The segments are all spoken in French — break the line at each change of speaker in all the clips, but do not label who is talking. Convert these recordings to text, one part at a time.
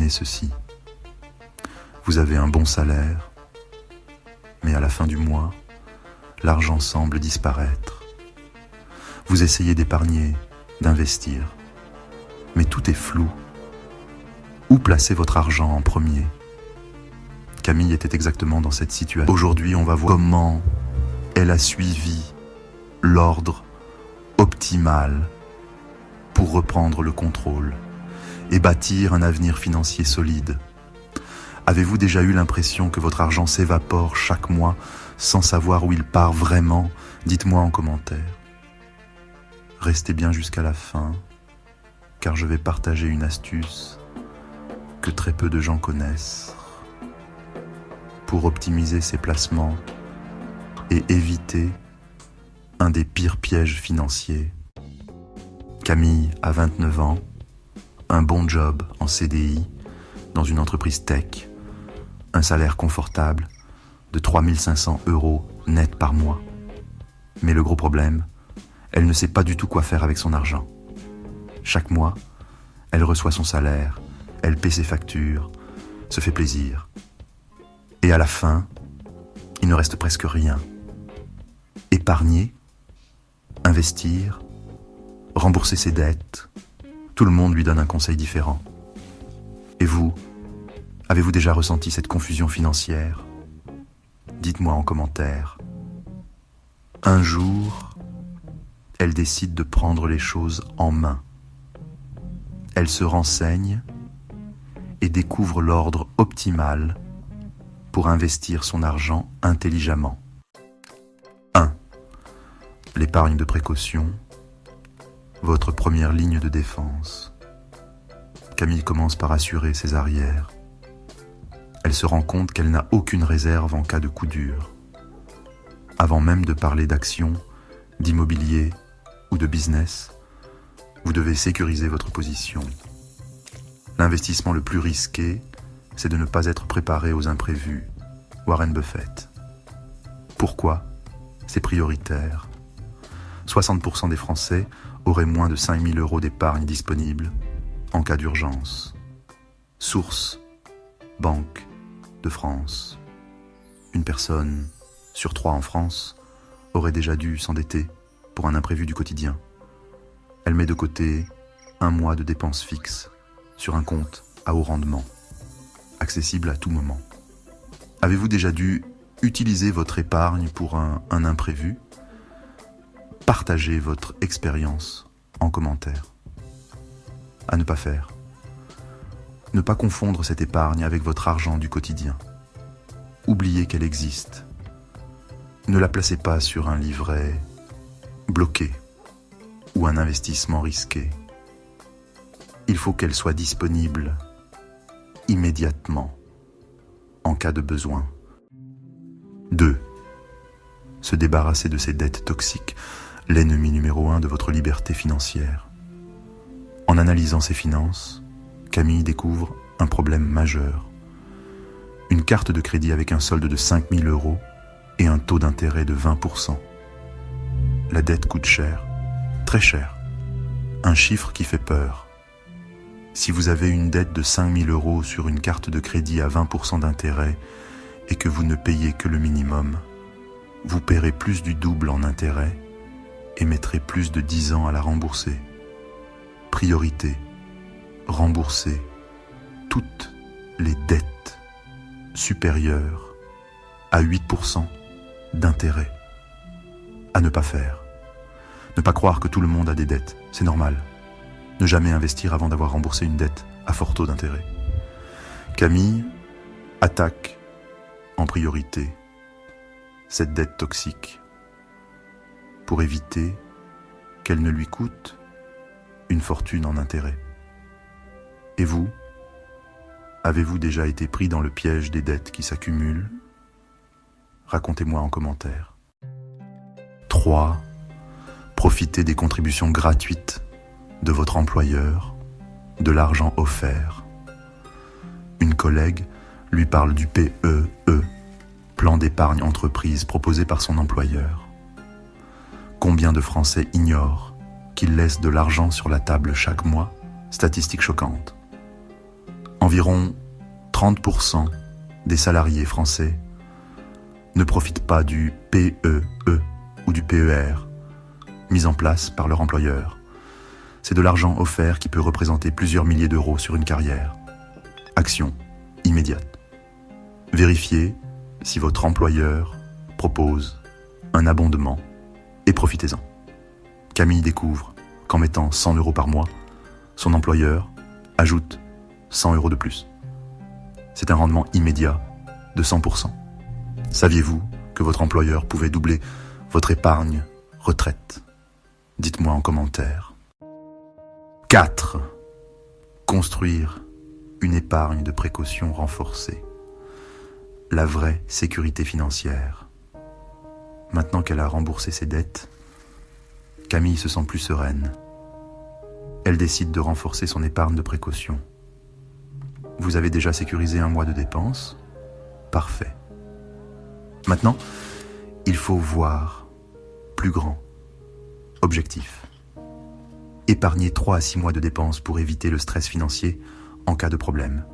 Imaginez ceci. Vous avez un bon salaire, mais à la fin du mois, l'argent semble disparaître. Vous essayez d'épargner, d'investir, mais tout est flou. Où placer votre argent en premier ? Camille était exactement dans cette situation. Aujourd'hui, on va voir comment elle a suivi l'ordre optimal pour reprendre le contrôle et bâtir un avenir financier solide. Avez-vous déjà eu l'impression que votre argent s'évapore chaque mois sans savoir où il part vraiment ? Dites-moi en commentaire. Restez bien jusqu'à la fin, car je vais partager une astuce que très peu de gens connaissent pour optimiser ses placements et éviter un des pires pièges financiers. Camille a 29 ans, un bon job en CDI dans une entreprise tech, un salaire confortable de 3 500 € net par mois. Mais le gros problème, elle ne sait pas du tout quoi faire avec son argent. Chaque mois, elle reçoit son salaire, elle paie ses factures, se fait plaisir. Et à la fin, il ne reste presque rien. Épargner, investir, rembourser ses dettes, tout le monde lui donne un conseil différent. Et vous, avez-vous déjà ressenti cette confusion financière ? Dites-moi en commentaire. Un jour, elle décide de prendre les choses en main. Elle se renseigne et découvre l'ordre optimal pour investir son argent intelligemment. 1. L'épargne de précaution, votre première ligne de défense. Camille commence par assurer ses arrières. Elle se rend compte qu'elle n'a aucune réserve en cas de coup dur. Avant même de parler d'actions, d'immobilier ou de business, vous devez sécuriser votre position. L'investissement le plus risqué, c'est de ne pas être préparé aux imprévus. Warren Buffett. Pourquoi ? C'est prioritaire. 60% des Français auraient moins de 5 000 € d'épargne disponible en cas d'urgence. Source : Banque de France. Une personne sur 3 en France aurait déjà dû s'endetter pour un imprévu du quotidien. Elle met de côté 1 mois de dépenses fixes sur un compte à haut rendement, accessible à tout moment. Avez-vous déjà dû utiliser votre épargne pour un imprévu ? Partagez votre expérience en commentaire. À ne pas faire. Ne pas confondre cette épargne avec votre argent du quotidien. Oubliez qu'elle existe. Ne la placez pas sur un livret bloqué ou un investissement risqué. Il faut qu'elle soit disponible immédiatement en cas de besoin. 2. Se débarrasser de ses dettes toxiques, l'ennemi numéro 1 de votre liberté financière. En analysant ses finances, Camille découvre un problème majeur. Une carte de crédit avec un solde de 5 000 € et un taux d'intérêt de 20%. La dette coûte cher, très cher. Un chiffre qui fait peur. Si vous avez une dette de 5 000 € sur une carte de crédit à 20% d'intérêt et que vous ne payez que le minimum, vous paierez plus du double en intérêt et mettrez plus de 10 ans à la rembourser. Priorité, rembourser toutes les dettes supérieures à 8% d'intérêt. À ne pas faire. Ne pas croire que tout le monde a des dettes, c'est normal. Ne jamais investir avant d'avoir remboursé une dette à fort taux d'intérêt. Camille attaque en priorité cette dette toxique pour éviter qu'elle ne lui coûte une fortune en intérêt. Et vous, avez-vous déjà été pris dans le piège des dettes qui s'accumulent ? Racontez-moi en commentaire. 3. Profitez des contributions gratuites de votre employeur, de l'argent offert. Une collègue lui parle du PEE, plan d'épargne entreprise proposé par son employeur. Combien de Français ignorent qu'ils laissent de l'argent sur la table chaque mois ? Statistique choquante. Environ 30% des salariés français ne profitent pas du PEE ou du PER mis en place par leur employeur. C'est de l'argent offert qui peut représenter plusieurs milliers d'euros sur une carrière. Action immédiate. Vérifiez si votre employeur propose un abondement et profitez-en. Camille découvre qu'en mettant 100 € par mois, son employeur ajoute 100 € de plus. C'est un rendement immédiat de 100%. Saviez-vous que votre employeur pouvait doubler votre épargne retraite? Dites-moi en commentaire. 4. Construire une épargne de précaution renforcée. La vraie sécurité financière. Maintenant qu'elle a remboursé ses dettes, Camille se sent plus sereine. Elle décide de renforcer son épargne de précaution. Vous avez déjà sécurisé 1 mois de dépenses? Parfait. Maintenant, il faut voir plus grand. Objectif. Épargner 3 à 6 mois de dépenses pour éviter le stress financier en cas de problème.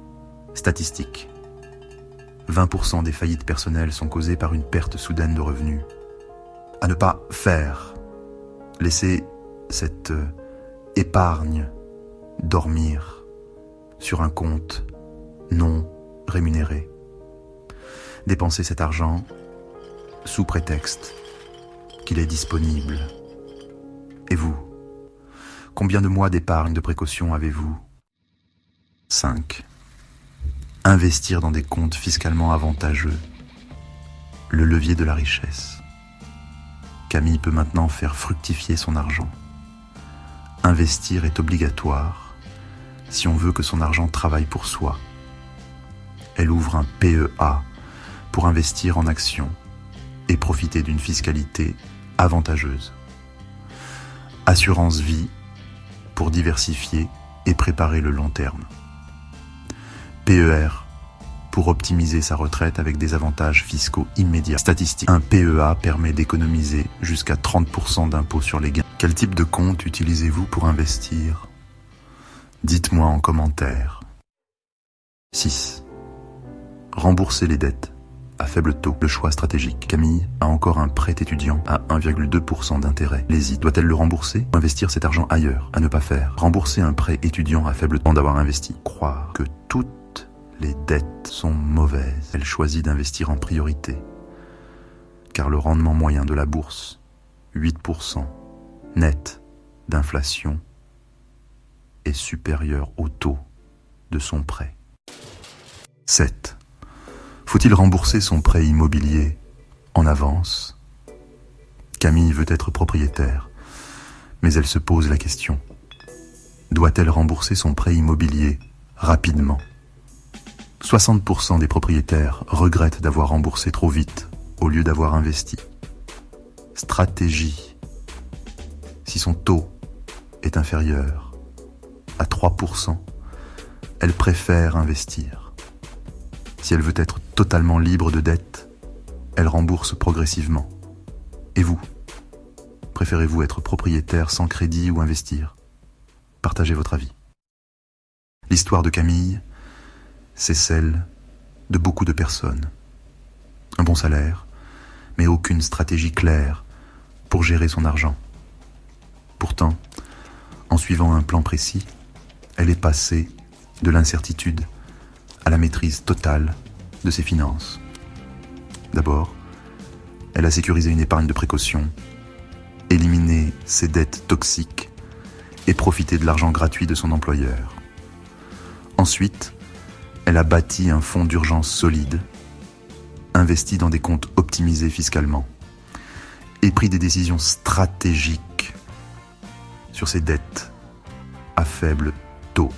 Statistique. 20% des faillites personnelles sont causées par une perte soudaine de revenus. À ne pas faire. Laissez cette épargne dormir sur un compte non rémunéré. Dépensez cet argent sous prétexte qu'il est disponible. Et vous, combien de mois d'épargne de précaution avez-vous? 5. Investir dans des comptes fiscalement avantageux. Le levier de la richesse. Camille peut maintenant faire fructifier son argent. Investir est obligatoire si on veut que son argent travaille pour soi. Elle ouvre un PEA pour investir en actions et profiter d'une fiscalité avantageuse. Assurance vie pour diversifier et préparer le long terme. PER pour optimiser sa retraite avec des avantages fiscaux immédiats. Statistique. Un PEA permet d'économiser jusqu'à 30% d'impôts sur les gains. Quel type de compte utilisez-vous pour investir? Dites-moi en commentaire. 6. Rembourser les dettes à faible taux. Le choix stratégique. Camille a encore un prêt étudiant à 1,2% d'intérêt. L'hésite. Doit-elle le rembourser ou investir cet argent ailleurs? À ne pas faire. Rembourser un prêt étudiant à faible taux d'avoir investi. Croire que toutes les dettes sont mauvaises. Elle choisit d'investir en priorité. Car le rendement moyen de la bourse, 8% net d'inflation, est supérieur au taux de son prêt. 7. Faut-il rembourser son prêt immobilier en avance? Camille veut être propriétaire, mais elle se pose la question. Doit-elle rembourser son prêt immobilier rapidement? 60% des propriétaires regrettent d'avoir remboursé trop vite au lieu d'avoir investi. Stratégie. Si son taux est inférieur à 3%, elle préfère investir. Si elle veut être totalement libre de dettes, elle rembourse progressivement. Et vous? Préférez-vous être propriétaire sans crédit ou investir? Partagez votre avis. L'histoire de Camille, c'est celle de beaucoup de personnes. Un bon salaire, mais aucune stratégie claire pour gérer son argent. Pourtant, en suivant un plan précis, elle est passée de l'incertitude à la maîtrise totale de ses finances. D'abord, elle a sécurisé une épargne de précaution, éliminé ses dettes toxiques et profité de l'argent gratuit de son employeur. Ensuite, elle a bâti un fonds d'urgence solide, investi dans des comptes optimisés fiscalement et pris des décisions stratégiques sur ses dettes à faible taux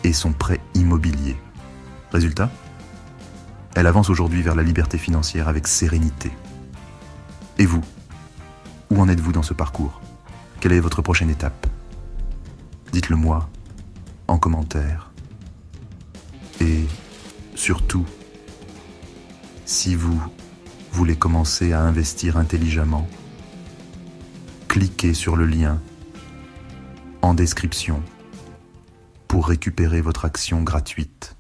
et son prêt immobilier. Résultat, elle avance aujourd'hui vers la liberté financière avec sérénité. Et vous, où en êtes-vous dans ce parcours? Quelle est votre prochaine étape? Dites-le moi en commentaire. Et surtout, si vous voulez commencer à investir intelligemment, cliquez sur le lien en description pour récupérer votre action gratuite.